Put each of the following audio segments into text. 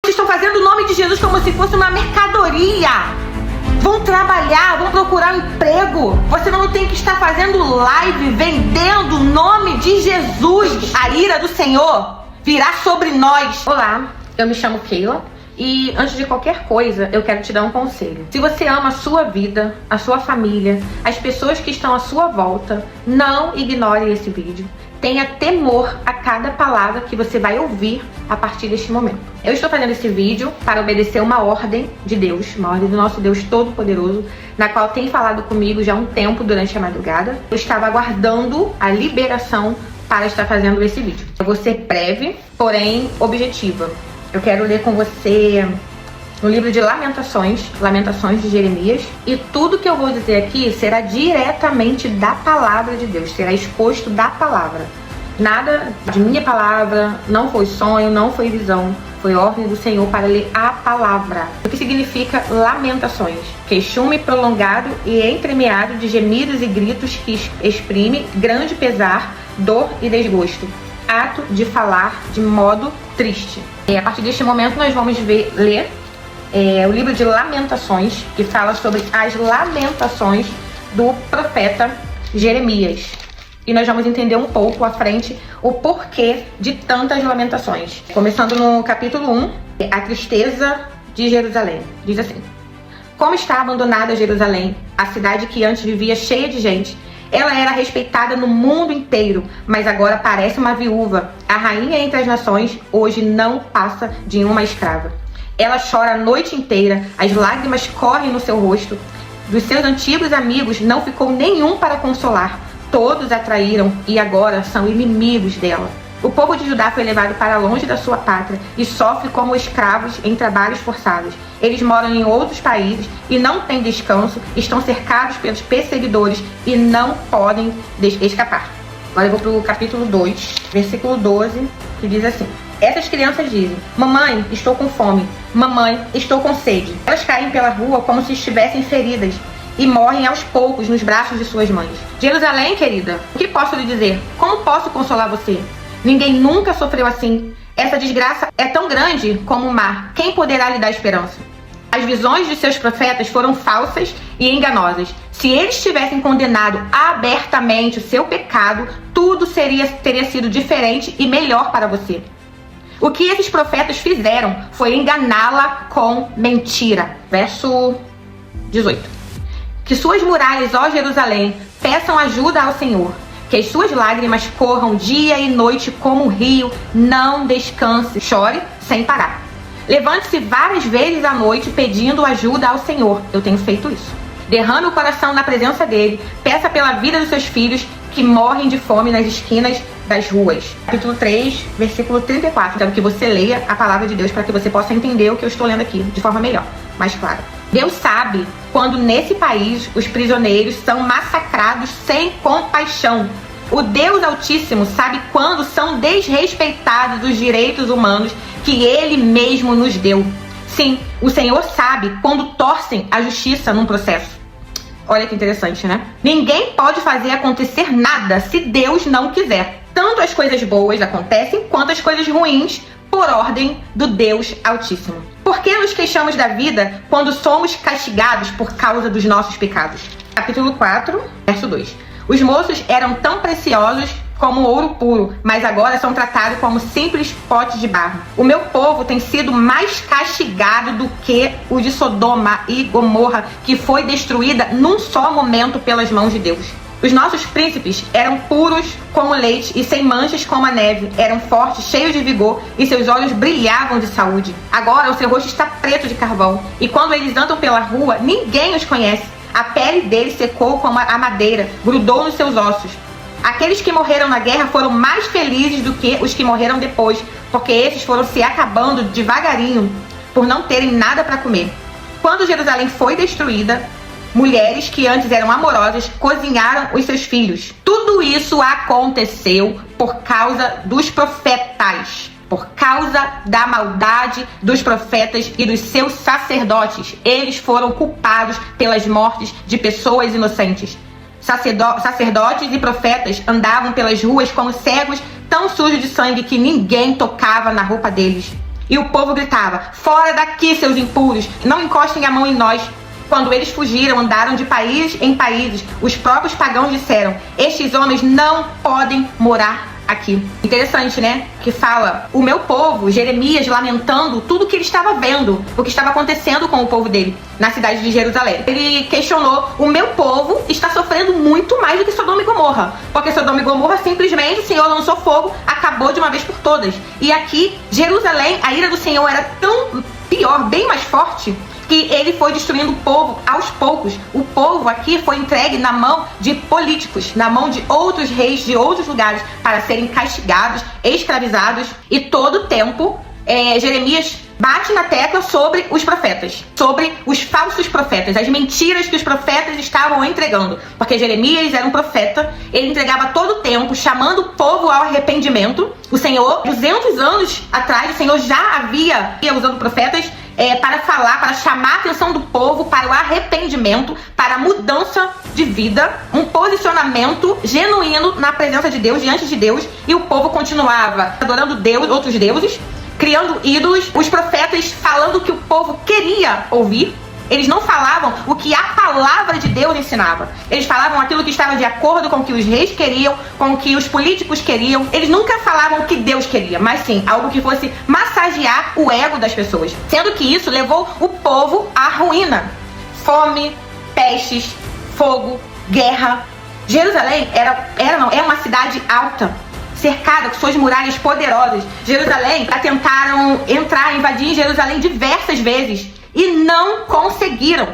Vocês estão fazendo o nome de Jesus como se fosse uma mercadoria. Vão trabalhar, vão procurar um emprego. Você não tem que estar fazendo live vendendo o nome de Jesus. A ira do Senhor virá sobre nós. Olá, eu me chamo Keila. E antes de qualquer coisa, eu quero te dar um conselho. Se você ama a sua vida, a sua família, as pessoas que estão à sua volta, não ignore esse vídeo. Tenha temor a cada palavra que você vai ouvir a partir deste momento. Eu estou fazendo esse vídeo para obedecer uma ordem de Deus, uma ordem do nosso Deus Todo-Poderoso, na qual tem falado comigo já há um tempo durante a madrugada. Eu estava aguardando a liberação para estar fazendo esse vídeo. Eu vou ser breve, porém objetiva. Eu quero ler com você no livro de Lamentações, Lamentações de Jeremias. E tudo que eu vou dizer aqui será diretamente da palavra de Deus, será exposto da palavra. Nada de minha palavra, não foi sonho, não foi visão, foi ordem do Senhor para ler a palavra. O que significa lamentações? Queixume prolongado e entremeado de gemidos e gritos que exprime grande pesar, dor e desgosto. Ato de falar de modo triste. A partir deste momento nós vamos ler o livro de Lamentações, que fala sobre as lamentações do profeta Jeremias. E nós vamos entender um pouco à frente o porquê de tantas lamentações. Começando no capítulo 1, a tristeza de Jerusalém. Diz assim: como está abandonada Jerusalém, a cidade que antes vivia cheia de gente. Ela era respeitada no mundo inteiro, mas agora parece uma viúva. A rainha entre as nações hoje não passa de uma escrava. Ela chora a noite inteira, as lágrimas correm no seu rosto. Dos seus antigos amigos não ficou nenhum para consolar. Todos a traíram e agora são inimigos dela. O povo de Judá foi levado para longe da sua pátria e sofre como escravos em trabalhos forçados. Eles moram em outros países e não têm descanso, estão cercados pelos perseguidores e não podem escapar. Agora eu vou para o capítulo 2, versículo 12, que diz assim: essas crianças dizem: mamãe, estou com fome. Mamãe, estou com sede. Elas caem pela rua como se estivessem feridas e morrem aos poucos nos braços de suas mães. Jerusalém, querida, o que posso lhe dizer? Como posso consolar você? Ninguém nunca sofreu assim. Essa desgraça é tão grande como o mar. Quem poderá lhe dar esperança? As visões de seus profetas foram falsas e enganosas. Se eles tivessem condenado abertamente o seu pecado, tudo teria sido diferente e melhor para você. O que esses profetas fizeram foi enganá-la com mentira. Verso 18. Que suas muralhas, ó Jerusalém, peçam ajuda ao Senhor. Que as suas lágrimas corram dia e noite como um rio, não descanse, chore sem parar. Levante-se várias vezes à noite pedindo ajuda ao Senhor. Eu tenho feito isso. Derrame o coração na presença dele, peça pela vida dos seus filhos que morrem de fome nas esquinas das ruas. Capítulo 3, versículo 34. Quero que você leia a palavra de Deus para que você possa entender o que eu estou lendo aqui de forma melhor, mais clara. Deus sabe quando nesse país os prisioneiros são massacrados sem compaixão. O Deus Altíssimo sabe quando são desrespeitados os direitos humanos que Ele mesmo nos deu. Sim, o Senhor sabe quando torcem a justiça num processo. Olha que interessante, né? Ninguém pode fazer acontecer nada se Deus não quiser. Tanto as coisas boas acontecem quanto as coisas ruins por ordem do Deus Altíssimo. Por que nos queixamos da vida quando somos castigados por causa dos nossos pecados? Capítulo 4, verso 2. Os moços eram tão preciosos como ouro puro, mas agora são tratados como simples potes de barro. O meu povo tem sido mais castigado do que o de Sodoma e Gomorra, que foi destruída num só momento pelas mãos de Deus. Os nossos príncipes eram puros como leite e sem manchas como a neve. Eram fortes, cheios de vigor e seus olhos brilhavam de saúde. Agora o seu rosto está preto de carvão e quando eles andam pela rua, ninguém os conhece. A pele deles secou como a madeira, grudou nos seus ossos. Aqueles que morreram na guerra foram mais felizes do que os que morreram depois, porque esses foram se acabando devagarinho por não terem nada para comer. Quando Jerusalém foi destruída, mulheres que antes eram amorosas cozinharam os seus filhos. Tudo isso aconteceu por causa dos profetas, por causa da maldade dos profetas e dos seus sacerdotes. Eles foram culpados pelas mortes de pessoas inocentes. Sacerdotes e profetas andavam pelas ruas como cegos, tão sujos de sangue que ninguém tocava na roupa deles. E o povo gritava: fora daqui, seus impuros, não encostem a mão em nós. Quando eles fugiram, andaram de país em países, os próprios pagãos disseram: estes homens não podem morar aqui. Interessante, né? Que fala o meu povo, Jeremias, lamentando tudo que ele estava vendo, o que estava acontecendo com o povo dele na cidade de Jerusalém. Ele questionou: o meu povo está sofrendo muito mais do que Sodoma e Gomorra, porque Sodoma e Gomorra simplesmente o Senhor lançou fogo, acabou de uma vez por todas. E aqui, Jerusalém, a ira do Senhor era tão pior, bem mais forte, que ele foi destruindo o povo aos poucos. O povo aqui foi entregue na mão de políticos, na mão de outros reis de outros lugares, para serem castigados, escravizados. E todo o tempo, Jeremias bate na tecla sobre os profetas, sobre os falsos profetas, as mentiras que os profetas estavam entregando. Porque Jeremias era um profeta, ele entregava todo o tempo, chamando o povo ao arrependimento. O Senhor, 200 anos atrás, o Senhor já havia usando profetas para falar, para chamar a atenção do povo para o arrependimento, para a mudança de vida, um posicionamento genuíno na presença de Deus, diante de Deus. E o povo continuava adorando Deus, outros deuses, criando ídolos, os profetas falando o que o povo queria ouvir. Eles não falavam o que a palavra de Deus ensinava. Eles falavam aquilo que estava de acordo com o que os reis queriam, com o que os políticos queriam. Eles nunca falavam o que Deus queria, mas sim algo que fosse massagear o ego das pessoas. Sendo que isso levou o povo à ruína. Fome, pestes, fogo, guerra. Jerusalém é uma cidade alta, cercada com suas muralhas poderosas. Jerusalém, tentaram invadir Jerusalém diversas vezes e não conseguiram.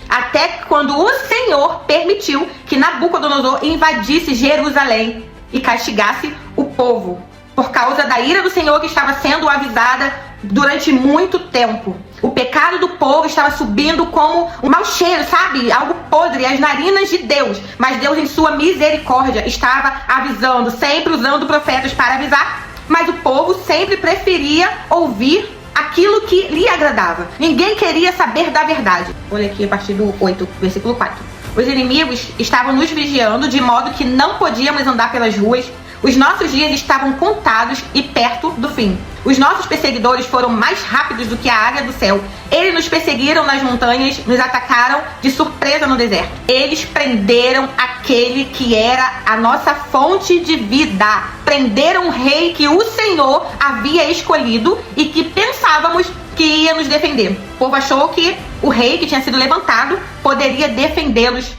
Até quando o Senhor permitiu que Nabucodonosor invadisse Jerusalém e castigasse o povo, por causa da ira do Senhor que estava sendo avisada durante muito tempo. O pecado do povo estava subindo como um mau cheiro, sabe? Algo podre, as narinas de Deus. Mas Deus, em sua misericórdia, estava avisando, sempre usando profetas para avisar. Mas o povo sempre preferia ouvir aquilo que lhe agradava. Ninguém queria saber da verdade. Olha aqui a partir do 8, versículo 4. Os inimigos estavam nos vigiando de modo que não podíamos andar pelas ruas. Os nossos dias estavam contados e perto do fim. Os nossos perseguidores foram mais rápidos do que a águia do céu. Eles nos perseguiram nas montanhas, nos atacaram de surpresa no deserto. Eles prenderam aquele que era a nossa fonte de vida. Prenderam o rei que o Senhor havia escolhido e que pensávamos que ia nos defender. O povo achou que o rei que tinha sido levantado poderia defendê-los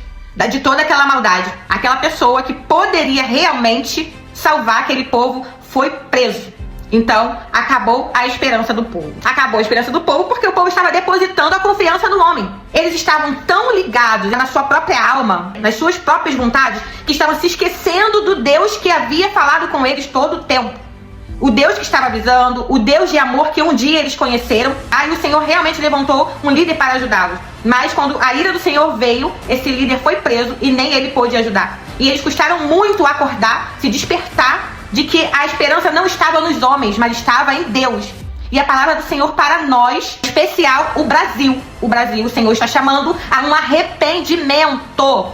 de toda aquela maldade. Aquela pessoa que poderia realmente salvar aquele povo foi preso. Então, acabou a esperança do povo. Acabou a esperança do povo porque o povo estava depositando a confiança no homem. Eles estavam tão ligados na sua própria alma, nas suas próprias vontades, que estavam se esquecendo do Deus que havia falado com eles todo o tempo. O Deus que estava avisando, o Deus de amor que um dia eles conheceram. Aí o Senhor realmente levantou um líder para ajudá-los. Mas quando a ira do Senhor veio, esse líder foi preso e nem ele pôde ajudar. E eles custaram muito acordar, se despertar de que a esperança não estava nos homens, mas estava em Deus. E a palavra do Senhor para nós, em especial o Brasil. O Brasil, o Senhor está chamando a um arrependimento,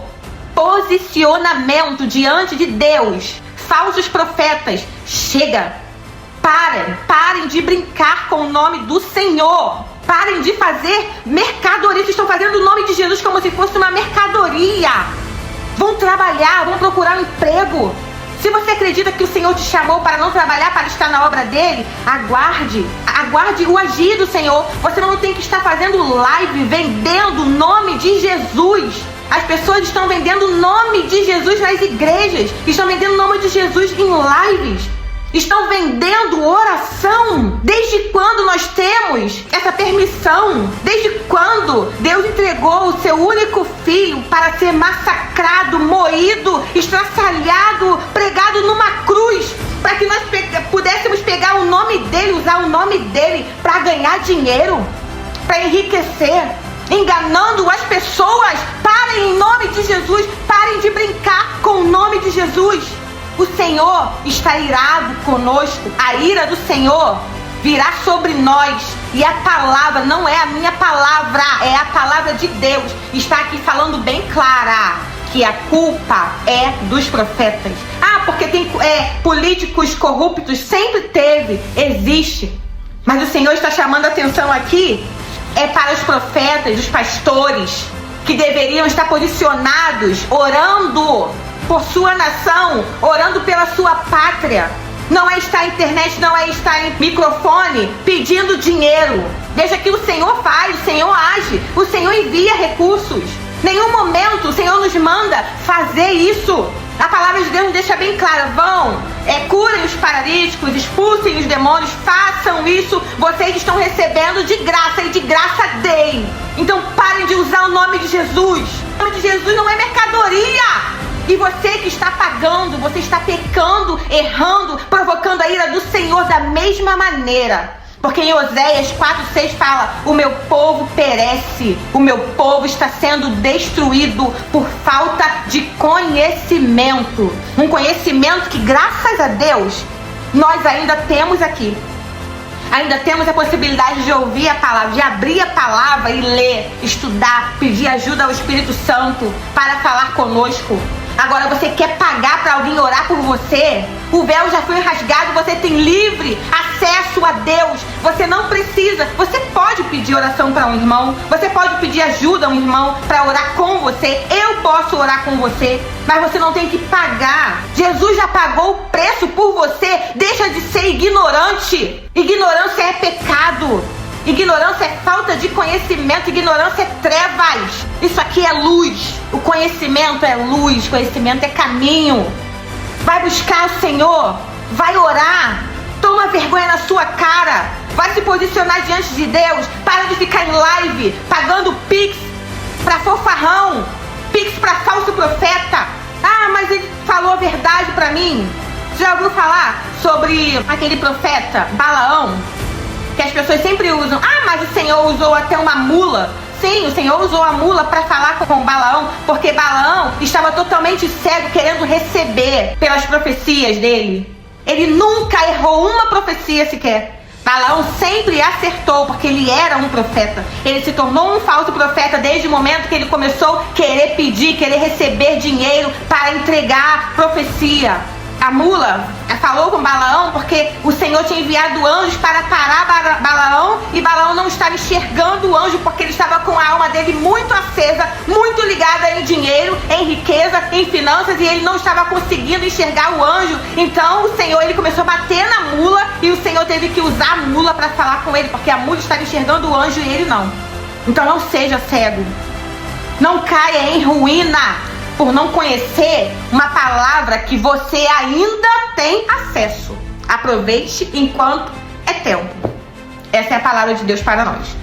posicionamento diante de Deus. Falsos profetas, chega! Parem de brincar com o nome do Senhor. Parem de fazer mercadoria. Vocês estão fazendo o nome de Jesus como se fosse uma mercadoria. Vão trabalhar, vão procurar um emprego. Se você acredita que o Senhor te chamou para não trabalhar, para estar na obra dele, aguarde o agir do Senhor. Você não tem que estar fazendo live vendendo o nome de Jesus. As pessoas estão vendendo o nome de Jesus nas igrejas, estão vendendo o nome de Jesus em lives, estão vendendo oração. Desde quando nós temos essa permissão? Desde quando Deus entregou o seu único filho para ser massacrado, moído, estraçalhado, pregado numa cruz, para que nós pudéssemos pegar o nome dele, usar o nome dele para ganhar dinheiro, para enriquecer, enganando as pessoas? Parem em nome de Jesus, parem de brincar com o nome de Jesus. O Senhor está irado conosco. A ira do Senhor virá sobre nós. E a palavra não é a minha palavra, é a palavra de Deus. Está aqui falando bem clara que a culpa é dos profetas. Porque tem políticos corruptos. Sempre teve, existe. Mas o Senhor está chamando a atenção aqui para os profetas, os pastores, que deveriam estar posicionados, orando por sua nação, orando pela sua pátria. Não é estar na internet, não é estar em microfone pedindo dinheiro. Deixa que o Senhor faz, o Senhor age, o Senhor envia recursos. Nenhum momento o Senhor nos manda fazer isso. A palavra de Deus nos deixa bem clara: vão, curem os paralíticos, expulsem os demônios, façam isso. Vocês estão recebendo de graça e de graça deem. Então parem de usar o nome de Jesus. O nome de Jesus não é mercadoria. E você que está pagando, você está pecando, errando, provocando a ira do Senhor da mesma maneira. Porque em Oséias 4:6 fala: o meu povo perece, o meu povo está sendo destruído por falta de conhecimento. Um conhecimento que, graças a Deus, nós ainda temos aqui. Ainda temos a possibilidade de ouvir a palavra, de abrir a palavra e ler, estudar, pedir ajuda ao Espírito Santo para falar conosco. Agora você quer pagar para alguém orar por você? O véu já foi rasgado, você tem livre acesso a Deus. Você não precisa, você pode pedir oração para um irmão, você pode pedir ajuda a um irmão para orar com você. Eu posso orar com você, mas você não tem que pagar. Jesus já pagou o preço por você. Deixa de ser ignorante. Ignorância é pecado. Ignorância é falta de conhecimento, ignorância é trevas. Isso aqui é luz. O conhecimento é luz, conhecimento é caminho. Vai buscar o Senhor, vai orar, toma vergonha na sua cara, vai se posicionar diante de Deus. Para de ficar em live, pagando pix pra fofarrão, pix pra falso profeta. Ah, mas ele falou a verdade pra mim. Já ouviu falar sobre aquele profeta Balaão? Que as pessoas sempre usam: ah, mas o Senhor usou até uma mula. Sim, o Senhor usou a mula para falar com Balaão, porque Balaão estava totalmente cego, querendo receber pelas profecias dele. Ele nunca errou uma profecia sequer. Balaão sempre acertou, porque ele era um profeta. Ele se tornou um falso profeta desde o momento que ele começou a querer pedir, querer receber dinheiro para entregar profecia. A mula falou com Balaão porque o Senhor tinha enviado anjos para parar Balaão, e Balaão não estava enxergando o anjo porque ele estava com a alma dele muito acesa, muito ligada em dinheiro, em riqueza, em finanças, e ele não estava conseguindo enxergar o anjo. Então o Senhor, ele começou a bater na mula, e o Senhor teve que usar a mula para falar com ele, porque a mula estava enxergando o anjo e ele não. Então não seja cego, não caia em ruína por não conhecer uma palavra que você ainda tem acesso. Aproveite enquanto é tempo. Essa é a palavra de Deus para nós.